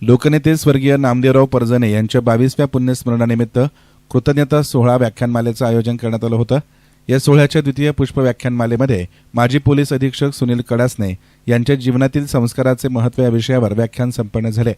लोकनेते स्वर्गीय नामदेवराव परजणे यांच्या 22व्या पुण्यस्मरणानिमित्त कृतज्ञता सोहळा व्याख्यानमालेचं आयोजन करण्यात आलं होतं। या सोहळ्याच्या द्वितीय पुष्प व्याख्यानमालेमध्ये माजी पोलीस अधीक्षक सुनील कडासने यांच्या जीवनातील संस्काराचे महत्त्व या विषयावर व्याख्यान संपन्न झाले।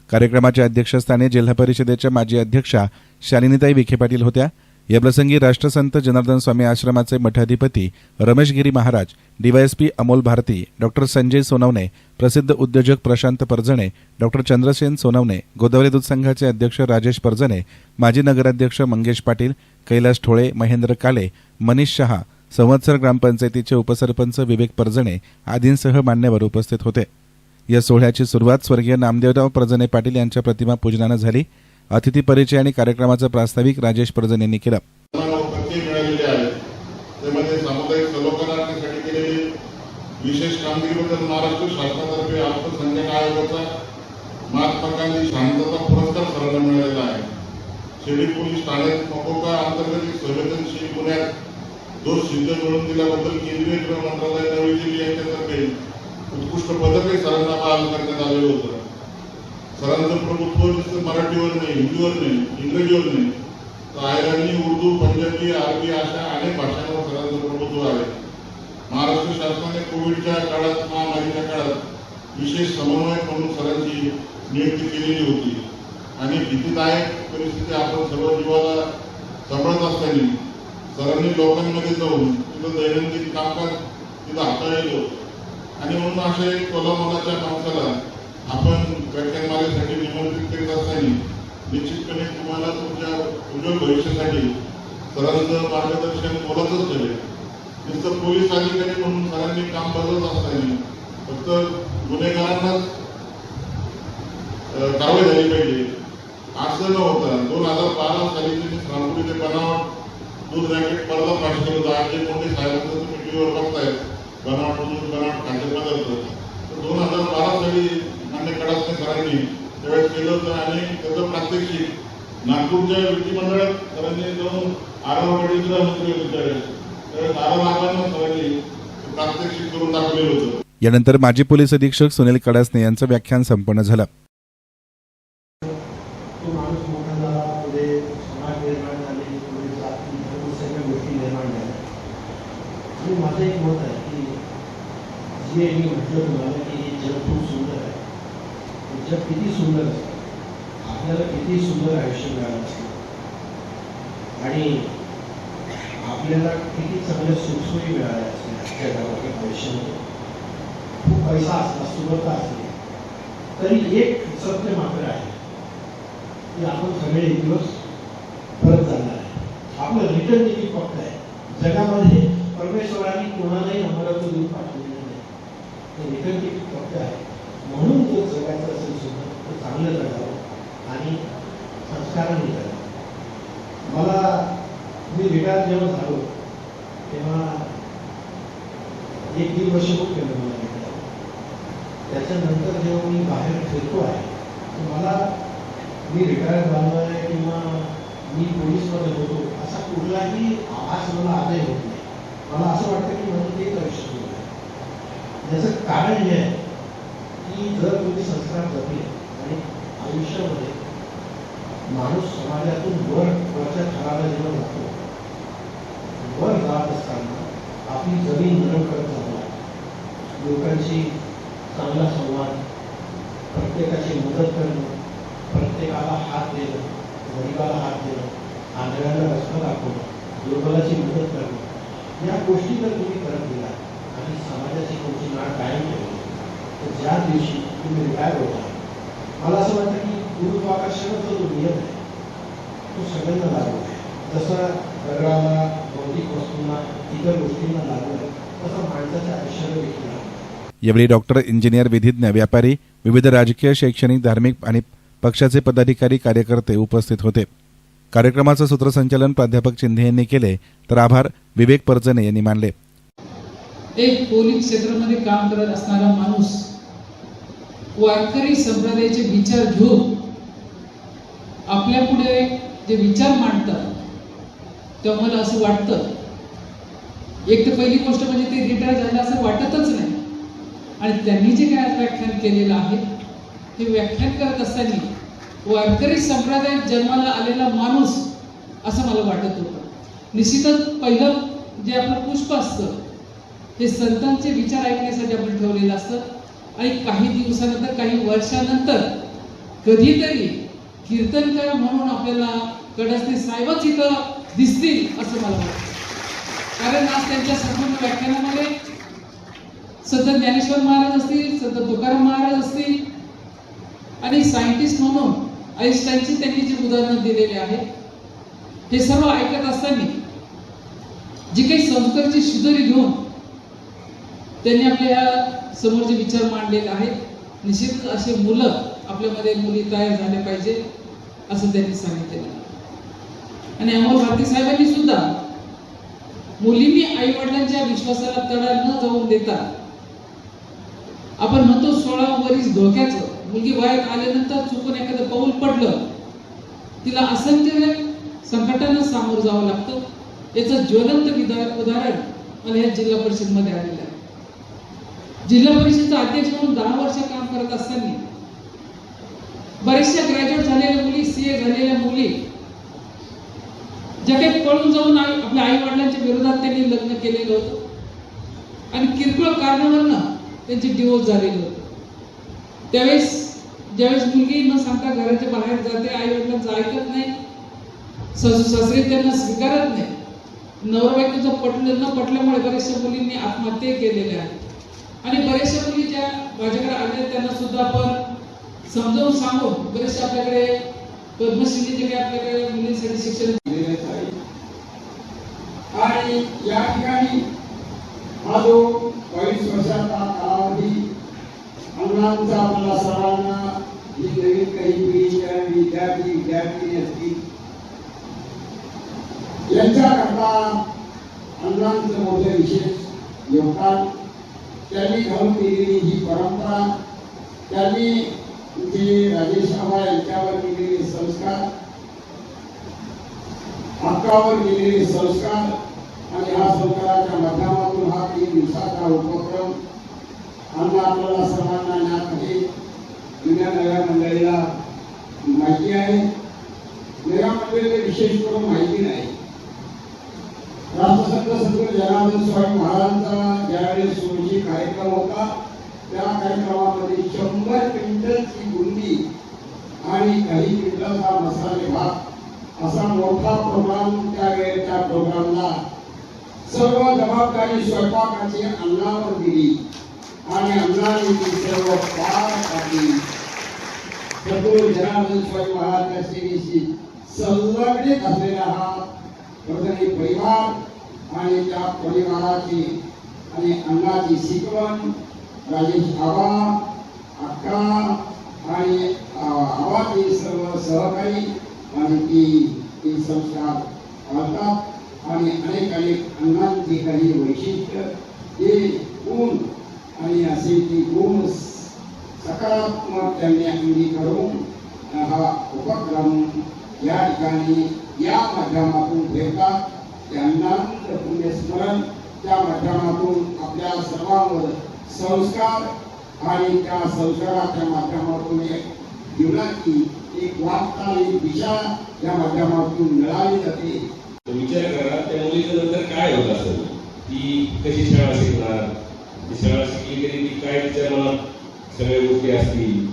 कार्यक्रमाच्या अध्यक्षस्थानी जिल्हा परिषदेच्या माजी अध्यक्षा शालिनीताई विखे पाटील होत्या। याप्रसंगी राष्ट्रसंत जनार्दन स्वामी आश्रमाचे मठाधिपती रमेश गिरी महाराज, डीवायएसपी अमोल भारती, डॉक्टर संजय सोनवणे, प्रसिद्ध उद्योजक प्रशांत परजणे, डॉक्टर चंद्रसेन सोनवणे, गोदावरी दूध संघाचे अध्यक्ष राजेश परजणे, माजी नगराध्यक्ष मंगेश पाटील, कैलास ठोळे, महेंद्र काले, मनीष शहा, संवत्सर ग्रामपंचायतीचे उपसरपंच विवेक परजणे आदींसह मान्यवर उपस्थित होते। या सोहळ्याची सुरुवात स्वर्गीय नामदेवराव परजणे पाटील यांच्या प्रतिमा पूजनानं झाली। अतिथी परिचय आणि कार्यक्रमाचा प्रास्ताविक राजेश परजणे यांनी केलं। सामुदायिक सलोखनासाठी केलेली विशेष कामगिरीबद्दल महाराष्ट्र शासनातर्फे अल्पसंख्याक आयोगाचा महात्मा गांधी शांतता पुरस्कार सरांना मिळालेला आहे। शिर्डी पोलीस ठाण्यात मकोका अंतर्गत संवेदनशील गुन्ह्यात दोष सिद्ध करून दिल्याबद्दल केंद्रीय गृह मंत्रालय नवी दिल्ली यांच्यातर्फे उत्कृष्ट पदकही सरांना बहाल करण्यात आलेलं होतं। सरांचं प्रभुत्व नुसतं मराठीवर नाही, हिंदीवर नाही, इंग्रजीवर नाही, तर आयराणी, उर्दू, पंजाबी, अरबी अशा अनेक भाषांवर सरांचं प्रभुत्व आहे। महाराष्ट्र शासनाने कोविडच्या काळात, महामारीच्या काळात विशेष समन्वयक म्हणून सरांची नियुक्ती केलेली होती आणि भीतीदायक परिस्थिती आपण सर्व जीवाला सांभाळत असताना सरांनी लोकांमध्ये जाऊन तिथं दैनंदिन कामकाज तिथं हाताळलं आणि म्हणून अशा एक कलामनाच्या माणसाला आपण व्याख्यानमालेसाठी निमंत्रित करीत असताना निश्चितपणे तुम्हाला तुमच्या उज्ज्वल भविष्यासाठी सरांचं मार्गदर्शन मोलाचंच ठरेल। नुसतं पोलीस अधिकारी म्हणून सरांनी काम बजावत असताना फक्त गुन्हेगारांनाच कारवाई झाली पाहिजे असं न होता 2012 साली त्यांनी रामपुरी ते बनावट दूध रॅकेट स्पर्धा फाश केलं होतं। आज जे मोठे साहेबांचं तुम्ही टीव्हीवर बघताय बनावट दूध, बनावट खाद्यपदार्थ, तर 2012 साली मान्य कडासने सरांनी त्यावेळेस केलं होतं आणि त्याचं प्रात्यक्षिक नागपूरच्या विधिमंडळात सरांनी जाऊन आरोग्य मंत्री होते त्यावेळेस आरोग्य सरांनी प्रात्यक्षिक करून दाखवलेलं होतं। यानंतर माजी पोलीस अधीक्षक सुनील कडासने यांचं व्याख्यान संपन्न झालं। माझं एक मत आहे की जे मी म्हटलं तुम्हाला की हे जग खूप सुंदर आहे, जग किती सुंदर असतं, आपल्याला किती सुंदर आयुष्य मिळालं असतं आणि आपल्याला किती चांगल्या सुखसोयी मिळाल्या असल्या जगामध्ये आयुष्यामध्ये। खूप पैसा असला, सुबत्ता असली तरी एक सत्य मात्र आहे की आपण सगळे एक दिवस परत जाणार आहे। आपलं रिटर्न तिकीट फक्त आहे। जगामध्ये परमेश्वरांनी कोणालाही अमरत्व देऊन पाठवलेलं नाही, ते रिटर्न तिकीट फक्त आहे। म्हणून जर जगायचं असेल सुद्धा तर चांगलं जगावं आणि संस्कारांनी जगावं। मला मी रिटायर जेव्हा झालो तेव्हा 1-1.5 वर्ष खूप केलं मला रिटायर। त्याच्यानंतर जेव्हा मी बाहेर फिरतो आहे तर मला मी रिटायर झालो आहे किंवा मी पोलीसमध्ये होतो असा कुठलाही आभास मला आजही होत नाही। मला असं वाटतं की माझं तेच आयुष्य सुरू आहे। याचं कारण हे आहे की जर तुम्ही संस्कार जपले आणि आयुष्यामध्ये माणूस समाजातून वरच्या थराला जेव्हा जातो, वर जात असताना आपली जमीन नरम करत जातो, लोकांशी चांगला संवाद, प्रत्येकाची मदत करणं, प्रत्येकाला हात देणं, गरीबाला हात देणं, आंधळ्याला रस्ता दाखवणं, दुर्बलाची मदत करणं, या गोष्टी जर तुम्ही करत गेला आणि समाजाची तुमची नाळ कायम ठेवली तर ज्या दिवशी तुम्ही रिटायर होता, मला असं वाटतं की गुरुत्वाकर्षणाचा जो नियम आहे तो सगळ्यांना लागू आहे। जसं दगडाला, भौतिक वस्तूंना, इतर गोष्टींना लागू आहे तसं माणसाच्या आयुष्याला देखील लागू। यावेळी डॉक्टर, इंजिनियर, विधिज्ञ, व्यापारी, विविध राजकीय, शैक्षणिक, धार्मिक आणि पक्षाचे पदाधिकारी, कार्यकर्ते उपस्थित होते। कार्यक्रमाचं सूत्रसंचालन प्राध्यापक चिंधे यांनी केले तर आभार विवेक परजणे यांनी मानले। एक पोलीस क्षेत्रामध्ये काम करत असणारा माणूस वारकरी संप्रदायाचे विचार घेऊन आपल्या पुढे जे विचार मांडतात तेव्हा मला असं वाटतं, एक तर पहिली गोष्ट म्हणजे ते रिटायर झालं असं वाटतच नाही आणि त्यांनी जे काय व्याख्यान केलेलं आहे हे व्याख्यान करत असताना वारकरी संप्रदायात जन्माला आलेला माणूस असं मला वाटत होतं. निश्चितच पहिलं जे आपलं पुष्प असतं हे संतांचे विचार ऐकण्यासाठी आपण ठेवलेलं असतं आणि काही दिवसानंतर काही वर्षानंतर कधीतरी कीर्तनकार म्हणून आपल्याला कडसने साहेबच इथं दिसतील असं मला वाटतं. कारण आज त्यांच्या संपूर्ण व्याख्यानामध्ये संत ज्ञानेश्वर महाराज असतील, संत तुकाराम महाराज असतील आणि सायंटिस्ट म्हणून आईन्स्टाईनची त्यांनी जी उदाहरणं दिलेली आहेत हे सर्व ऐकत असताना जी काही संस्कारची शिदोरी घेऊन त्यांनी आपल्या समोर जे विचार मांडलेले आहेत, निश्चितच असे मुलं आपल्यामध्ये मुली तयार झाले पाहिजे असं त्यांनी सांगितलेलं. आणि अमोल भारती साहेबांनी सुद्धा मुलींनी आई वडिलांच्या विश्वासाला तडा न जाऊन देता, आपण म्हणतो 16 वर्ष धोक्याचं, मुलगी वयात आल्यानंतर चुकून एखादं पाऊल पडलं तिला असंख्य संकटांना सामोरं जावं लागतं. याचं ज्वलंत उदाहरण मला या जिल्हा परिषद मध्ये आलेलं आहे. जिल्हा परिषदचा अध्यक्ष म्हणून 10 वर्ष काम करत असताना बऱ्याचशा ग्रॅज्युएट झालेल्या मुली, सीए झालेल्या मुली ज्या काही पळून जाऊन आपल्या आई वडिलांच्या विरोधात त्यांनी लग्न केलेलं होतं आणि किरकोळ कारणावरनं त्यांचे डिवोर्स झालेले होते. ज्यावेळेस मुलगी न सांगता घराच्या बाहेर जाते, आई वडिलांचं ऐकत नाही, सासरे त्यांना स्वीकारत नाही, नवरा बायकोचं न पटल्यामुळे बऱ्याचशा मुलींनी आत्महत्या केलेल्या आहेत आणि बऱ्याचशा मुली ज्या माझ्याकडे आल्या त्यांना सुद्धा आपण समजावून सांगून बरेचसे आपल्याकडे पद्मश्री जे काही आपल्याकडे मुलींसाठी शिक्षण आणि या ठिकाणी हा जो 22 वर्षाचा कालावधी अंगणांचा आपल्याला सर्वांना जी नवीन काही पिढी विद्यार्थी असतील यांच्याकरता अंगणांचं मोठं विशेष योगदान त्यांनी घालून दिलेली ही परंपरा, त्यांनी जे राजेश आबा यांच्यावर केलेले संस्कार, हक्कावर केलेले संस्कार आणि ह्या संस्काराच्या माध्यमातून हा 3 दिवसाचा उपक्रम आणि आपल्याला सर्वांना ज्ञात आहे. जुन्या नव्या मंडळीला माहिती आहे, नव्या मंडळीला विशेष करून माहिती नाही. राष्ट्रसंत सद्गुरू जनार्दन स्वामी महाराजांचा ज्यावेळेस 16 कार्यक्रम होता त्या कार्यक्रमामध्ये 100 क्विंटलची बुंदी आणि काही क्विंटलचा मसाले भात असा मोठा प्रोग्राम त्यावेळेच्या प्रोग्रामला सर्व जबाबदारी स्वयंपाकाची अन्नावर दिली आणि अन्नाने ती सर्व पार पाडली. सद्गुरू जनार्दन स्वामी महाराजांच्या सेवेशी संलग्नित असलेला हा वर्धनी परिवार आणि त्या परिवाराची आणि अन्नाची शिकवण राजेश आबा, अक्का आणि आबाचे सर्व सहकारी आणि ती संस्कार पाळतात आणि अनेक अन्नांची काही वैशिष्ट्य हे गुण आणि असे ती गुण सकारात्मक त्यांनी अंगीकारून हा उपक्रम या ठिकाणी या माध्यमातून ठेवतात. त्यांना पुण्यस्मरण त्या माध्यमातून आपल्या सर्वांवर संस्कार आणि त्या संस्काराच्या माध्यमातून जीवनाची एक वाटचाल दिशा या माध्यमातून मिळाली जाते. विचार करा त्या मुलीचं नंतर काय होत असेल, ती कशी शाळा शिकणार, ती शाळा शिकली तरी ती काय तिच्या मनात सगळ्या गोष्टी असतील,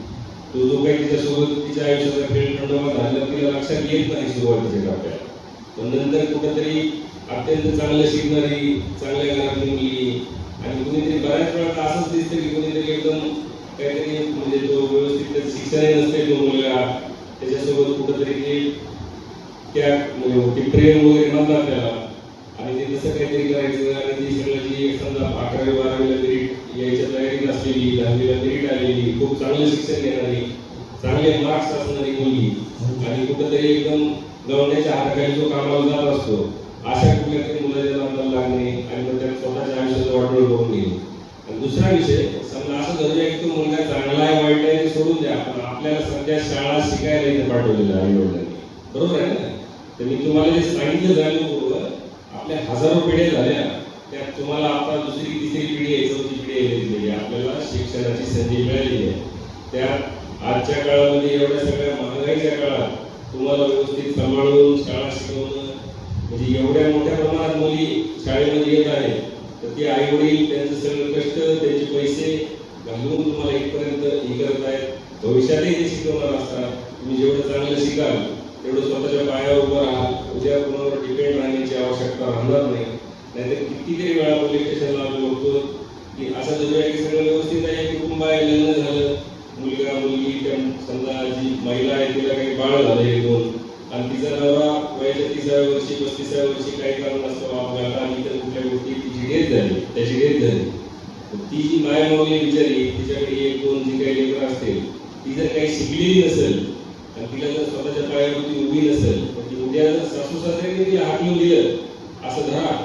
तो जो काही तिच्यासोबत तिच्या आयुष्याचा खेळखंडोबा झाला तिला लक्षात येत नाही सुरुवातीच्या टप्प्यात. पण नंतर कुठंतरी अत्यंत चांगलं शिकणारी, चांगल्या घरातली मुलगी आणि कुणीतरी बऱ्याच वेळा असंच दिसतं की कुणीतरी एकदम काहीतरी म्हणजे तो व्यवस्थित शिक्षण नसते तो मुलगा, त्याच्यासोबत कुठंतरी ते प्रेम वगैरे म्हणतात त्याला आणि ते तसं काहीतरी करायचं आणि ती सगळं जी समजा 11वी 12वीला मेरिट यायच्या तयारीत असलेली, 10वीला मेरिट आलेली, खूप चांगलं शिक्षण घेणारी, चांगले मार्क्स असणारी मुलगी आणि कुठंतरी एकदम गवण्याच्या हाताखाली जो कामाला जात असतो अशा कुठल्या तरी मुलाच्या नादाला लागणे आणि मग त्याला स्वतःच्या आयुष्याचं वाटोळ करून घेणे. आणि दुसरा विषय समजा असं धरूया की तो मुलगा चांगला आहे वाईट आहे ते सोडून द्या, पण आपल्याला सध्या शाळा शिकायला इथे पाठवलेलं आहे आई वडिलांनी, बरोबर आहे ना. तर मी तुम्हाला जे सांगितलं जाणीवपूर्वक आपल्या हजारो पिढ्या झाल्या, त्यात तुम्हाला आता 2री 3री पिढी आहे, 4थी पिढी आहे, आपल्याला शिक्षणाची संधी मिळालेली आहे. त्यात आजच्या काळामध्ये एवढ्या सगळ्या महागाईच्या काळात तुम्हाला व्यवस्थित सांभाळून शाळा शिकवणं म्हणजे एवढ्या मोठ्या प्रमाणात मुली शाळेमध्ये येत आहेत तर ते आई वडील त्यांचं सगळं कष्ट त्यांचे पैसे घालून तुम्हाला इथपर्यंत हे करत आहेत भविष्यातही ते शिकवणार असतात. तुम्ही जेवढं चांगलं शिकाल तेवढं स्वतःच्या पायावर उभं राहाल उद्या कोणावर डिपेंड राहण्याची आवश्यकता राहणार नाही. नाहीतर कितीतरी वेळा पोलीस स्टेशनला आम्ही बघतो की असं जरूया की सगळं व्यवस्थित आहे कुटुंब आहे लग्न झालं मुलगा मुलगी समजा जी महिला आहे तिला काही बाळ झालं हे दोन आणि तिचा नवरा वयाच्या 30व्या वर्षी 35व्या वर्षी काही कारण नसतो अपघात आणि इतर कुठल्या गोष्टी तिची डेथ झाली त्याची डेथ झाली ती जी मायमावली बिचारी तिच्याकडे एक दोन जी काही लेकरं असतील ती जर काही शिकलेली नसेल आणि तिला जर स्वतःच्या पायावरती उभी नसेल तर ती उद्या जर सासू सासऱ्यांनी ती हाकलून दिलं असं धरा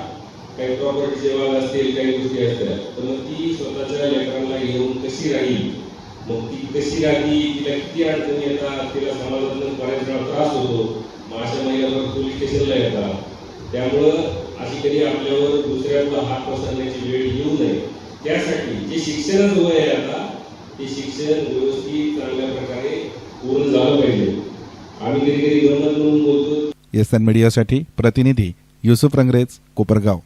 काही प्रॉपर्टीचे वाद असतील काही गोष्टी असतील तर मग ती स्वतःच्या लेकरांना घेऊन कशी राहील मग ती कशी राहती तिला किती अडचणी येतात तिला समाजातून बऱ्याच वेळा त्रास होतो मग अशा महिला पोलीस स्टेशनला येतात. त्यामुळं अशी कधी आपल्यावर दुसऱ्याला हात पसरण्याची वेळ येऊ नये त्यासाठी जे शिक्षणाचं वय आहे आता ते शिक्षण व्यवस्थित चांगल्या प्रकारे पूर्ण झालं पाहिजे. आम्ही कधी कधी गंमत म्हणून बोलतो. एसएन मीडियासाठी प्रतिनिधी युसुफ रंगरेज, कोपरगाव.